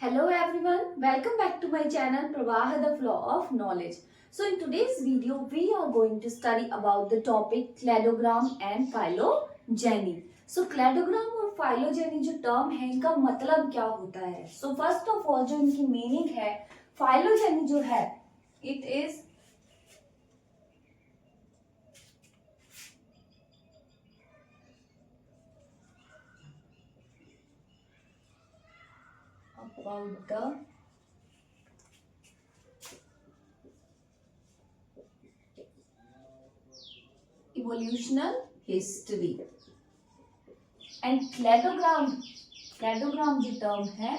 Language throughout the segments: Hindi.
Hello everyone, welcome back to my channel Pravaha the Flow of Knowledge. So in today's video we are going to study about the topic cladogram and phylogeny. So cladogram और phylogeny जो term है इनका मतलब क्या होता है? So first of all जो इनकी meaning है phylogeny जो है it is about the evolutional history and cladogram जो term है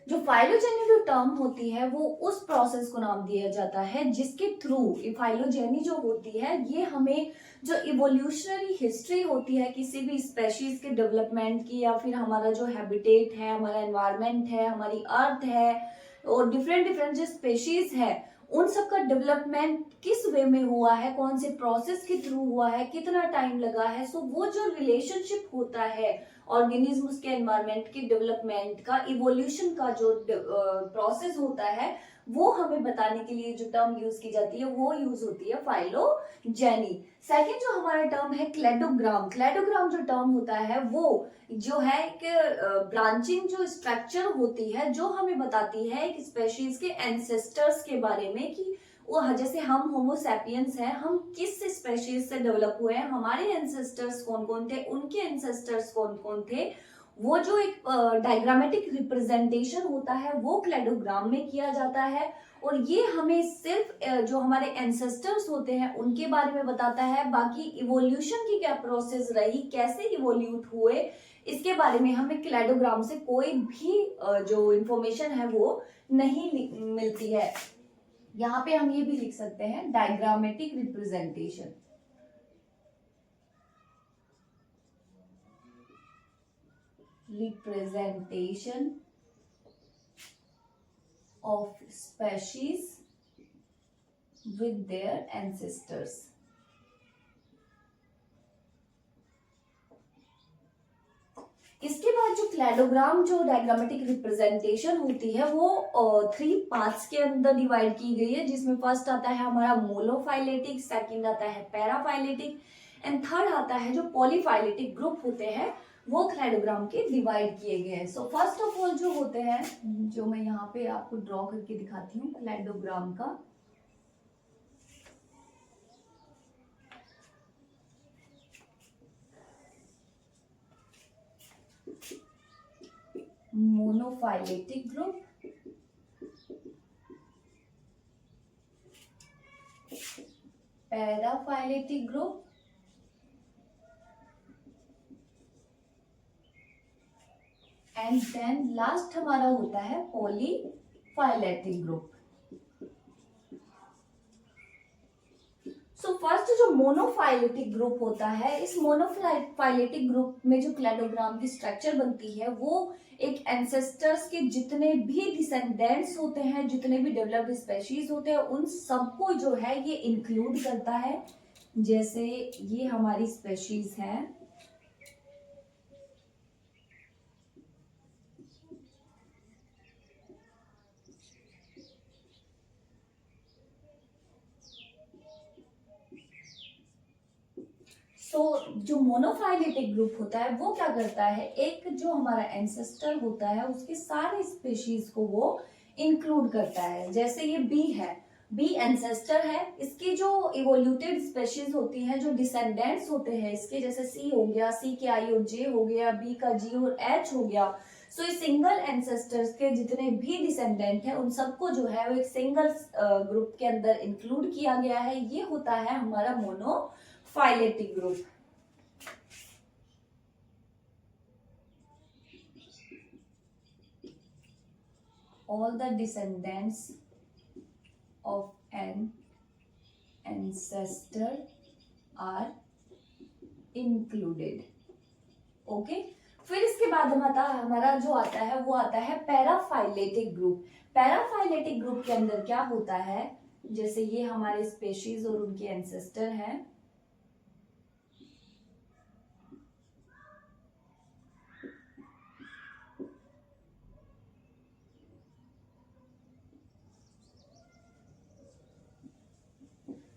जो फाइलोजेनी जो टर्म होती है वो उस प्रोसेस को नाम दिया जाता है जिसके थ्रू फाइलोजेनी जो होती है ये हमें जो इवोल्यूशनरी हिस्ट्री होती है किसी भी स्पेशीज के डेवलपमेंट की या फिर हमारा जो हैबिटेट है, हमारा एनवायरनमेंट है, हमारी अर्थ है और डिफरेंट डिफरेंट जो स्पेशीज है उन सब का डेवलपमेंट किस वे में हुआ है, कौन से प्रोसेस के थ्रू हुआ है, कितना टाइम लगा है। सो वो जो रिलेशनशिप होता है ऑर्गेनिज्म के एनवायरनमेंट के डेवलपमेंट का, इवोल्यूशन का जो प्रोसेस होता है वो हमें बताने के लिए जो टर्म यूज की जाती है वो यूज होती है फाइलोजेनी। सेकंड जो हमारा टर्म है क्लेडोग्राम जो टर्म होता है वो जो है एक ब्रांचिंग जो स्ट्रक्चर होती है जो हमें बताती है एक स्पेशीज के एंसेस्टर्स के बारे में कि वो जैसे हम होमोसैपियंस हैं, हम किस स्पेशीज से डेवलप हुए हैं, हमारे एंसेस्टर्स कौन कौन थे, उनके एंसेस्टर्स कौन कौन थे। वो जो एक डायग्रामेटिक रिप्रेजेंटेशन होता है वो क्लेडोग्राम में किया जाता है और ये हमें सिर्फ जो हमारे एंसेस्टर्स होते हैं उनके बारे में बताता है। बाकी इवोल्यूशन की क्या प्रोसेस रही, कैसे इवोल्यूट हुए, इसके बारे में हमें क्लेडोग्राम से कोई भी जो इंफॉर्मेशन है वो नहीं मिलती है। यहाँ पे हम ये भी लिख सकते हैं diagrammatic representation. Representation of species with their ancestors. इसके बाद जो क्लेडोग्राम जो डायग्रामेटिक रिप्रेजेंटेशन होती है वो 3 पार्ट्स के अंदर डिवाइड की गई है, जिसमें फर्स्ट आता है हमारा मोनोफाइलेटिक, सेकंड आता है पैराफाइलेटिक एंड थर्ड आता है जो पॉलीफाइलेटिक ग्रुप होते हैं वो क्लेडोग्राम के डिवाइड किए गए हैं। सो फर्स्ट ऑफ ऑल जो होते हैं, जो मैं यहाँ पे आपको ड्रॉ करके दिखाती हूँ क्लेडोग्राम का, monophyletic group, paraphyletic group and then last हमारा होता है पॉलीफाइलेटिक ग्रुप। सो फर्स्ट जो मोनोफाइलेटिक ग्रुप होता है, इस मोनोफाइलेटिक ग्रुप में जो क्लेडोग्राम की स्ट्रक्चर बनती है वो एक एंसेस्टर्स के जितने भी डिसेंडेंट्स होते हैं, जितने भी डेवलप्ड स्पेशीज होते हैं उन सबको जो है ये इंक्लूड करता है। जैसे ये हमारी स्पेशीज है, जो मोनोफाइलेटिक ग्रुप होता है वो क्या करता है, एक जो हमारा एंसेस्टर होता है उसके सारे स्पेशीज को वो इंक्लूड करता है। जैसे ये बी है, बी एंसेस्टर है, इसकी जो इवोल्यूटेड स्पेशीज होती हैं, जो डिसेंडेंट्स होते हैं इसके, जैसे सी हो गया, सी के आई और जे हो गया, बी का जी और एच हो गया। सो इस सिंगल एंसेस्टर्स के जितने भी डिसेंडेंट हैं उन सबको जो है वो एक सिंगल ग्रुप के अंदर इंक्लूड किया गया है। ये होता है हमारा monophyletic group. All the descendants of an ancestor are included. Okay, फिर इसके बाद हमारा जो आता है वो आता है पैराफाइलेटिक ग्रुप। पैराफाइलेटिक ग्रुप के अंदर क्या होता है, जैसे ये हमारे स्पेशीज और उनके एंसेस्टर हैं।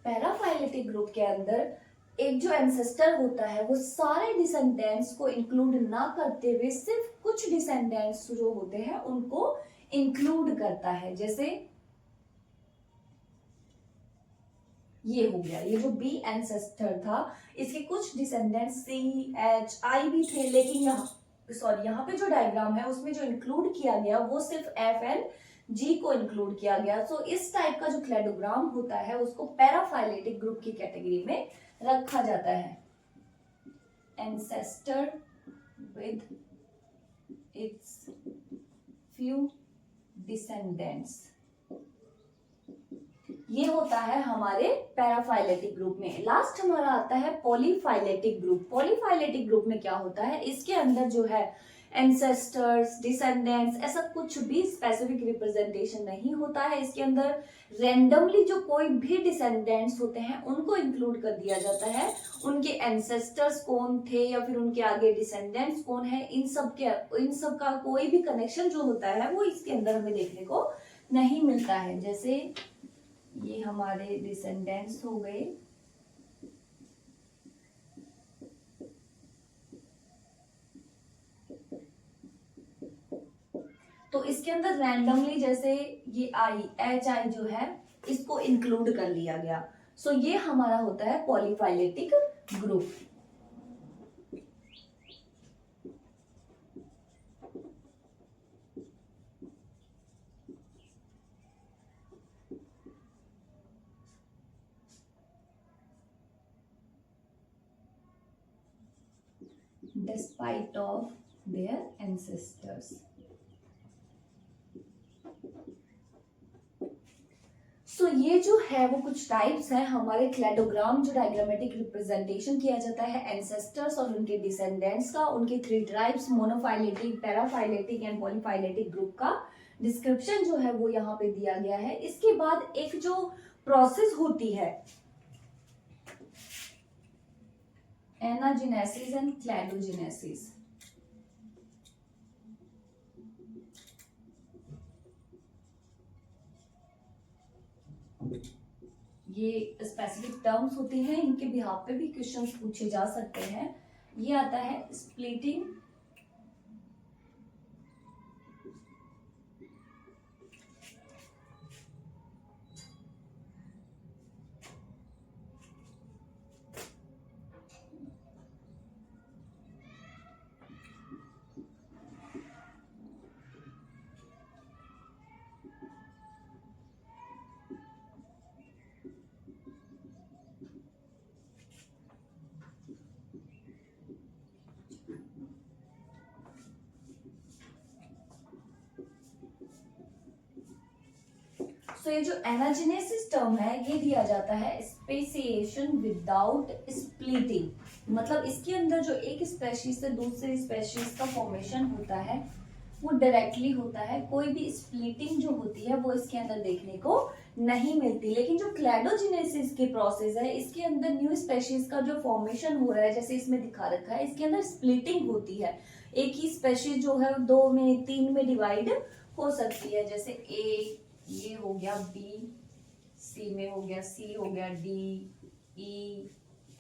पैराफाइलेटिक ग्रुप के अंदर एक जो एंसेस्टर होता है वो सारे डिसेंडेंट्स को इंक्लूड ना करते हुए सिर्फ कुछ डिसेंडेंट्स जो होते हैं उनको इंक्लूड करता है। जैसे ये हो गया, ये जो बी एंसेस्टर था इसके कुछ डिसेंडेंट्स सी एच आई भी थे, लेकिन यहाँ पे जो डायग्राम है उसमें जो इंक्लूड किया गया वो सिर्फ एफ एंड जी को इंक्लूड किया गया। सो इस टाइप का जो क्लेडोग्राम होता है उसको पैराफाइलेटिक ग्रुप की कैटेगरी में रखा जाता है। Ancestor with its few descendants, ये होता है हमारे पैराफाइलेटिक ग्रुप में। लास्ट हमारा आता है पॉलीफाइलेटिक ग्रुप। पॉलीफाइलेटिक ग्रुप में क्या होता है, इसके अंदर जो है एंसेस्टर्स, डिसेंडेंट्स, ऐसा कुछ भी स्पेसिफिक रिप्रेजेंटेशन नहीं होता है। इसके अंदर रैंडमली जो कोई भी डिसेंडेंट्स होते हैं उनको इंक्लूड कर दिया जाता है। उनके एंसेस्टर्स कौन थे या फिर उनके आगे डिसेंडेंट्स कौन है, इन सब का कोई भी कनेक्शन जो होता है वो इसके अंदर हमें देखने को नहीं मिलता है। जैसे ये हमारे डिसेंडेंट्स हो गए, तो इसके अंदर रैंडमली जैसे ये आई एच आई जो है इसको इंक्लूड कर लिया गया। सो ये हमारा होता है polyphyletic group. Despite of their ancestors. सो ये जो है वो कुछ टाइप्स हैं हमारे क्लेडोग्राम जो डायग्रामेटिक रिप्रेजेंटेशन किया जाता है एंसेस्टर्स और उनके डिसेंडेंट्स का, उनके 3 types monophyletic, paraphyletic and polyphyletic group का डिस्क्रिप्शन जो है वो यहाँ पे दिया गया है। इसके बाद एक जो प्रोसेस होती है एनाजेनेसिस एंड क्लैडोजेनेसिस, ये स्पेसिफिक टर्म्स होती हैं, इनके बिहाफ पे भी क्वेश्चंस पूछे जा सकते हैं। ये आता है स्प्लिटिंग, तो ये जो एनाजेनेसिस टर्म है ये दिया जाता है स्पेसिएशन विदाउट स्प्लिटिंग, मतलब इसके अंदर जो एक स्पेशीज से दूसरी स्पेशीज का फॉर्मेशन होता है वो डायरेक्टली होता है, कोई भी स्प्लिटिंग जो होती है वो इसके अंदर देखने को नहीं मिलती। लेकिन जो क्लैडोजेनेसिस की प्रोसेस है इसके अंदर न्यू स्पेशीज का जो फॉर्मेशन हो रहा है, जैसे इसमें दिखा रखा है, इसके अंदर स्प्लिटिंग होती है। एक ही स्पेशीज जो है 2 में 3 में डिवाइड हो सकती है, जैसे ए ये हो गया, बी सी में हो गया, सी हो गया, डी ई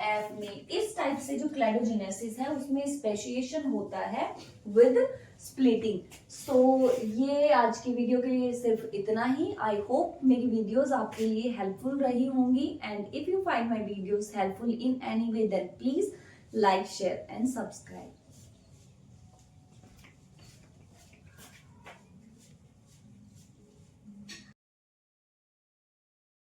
एफ में। इस टाइप से जो क्लैडोजेनेसिस है उसमें स्पेशिएशन होता है विद स्प्लिटिंग। सो ये आज की वीडियो के लिए सिर्फ इतना ही। आई होप मेरी वीडियोस आपके लिए हेल्पफुल रही होंगी, and if you find my videos helpful in any way then please like, share and subscribe.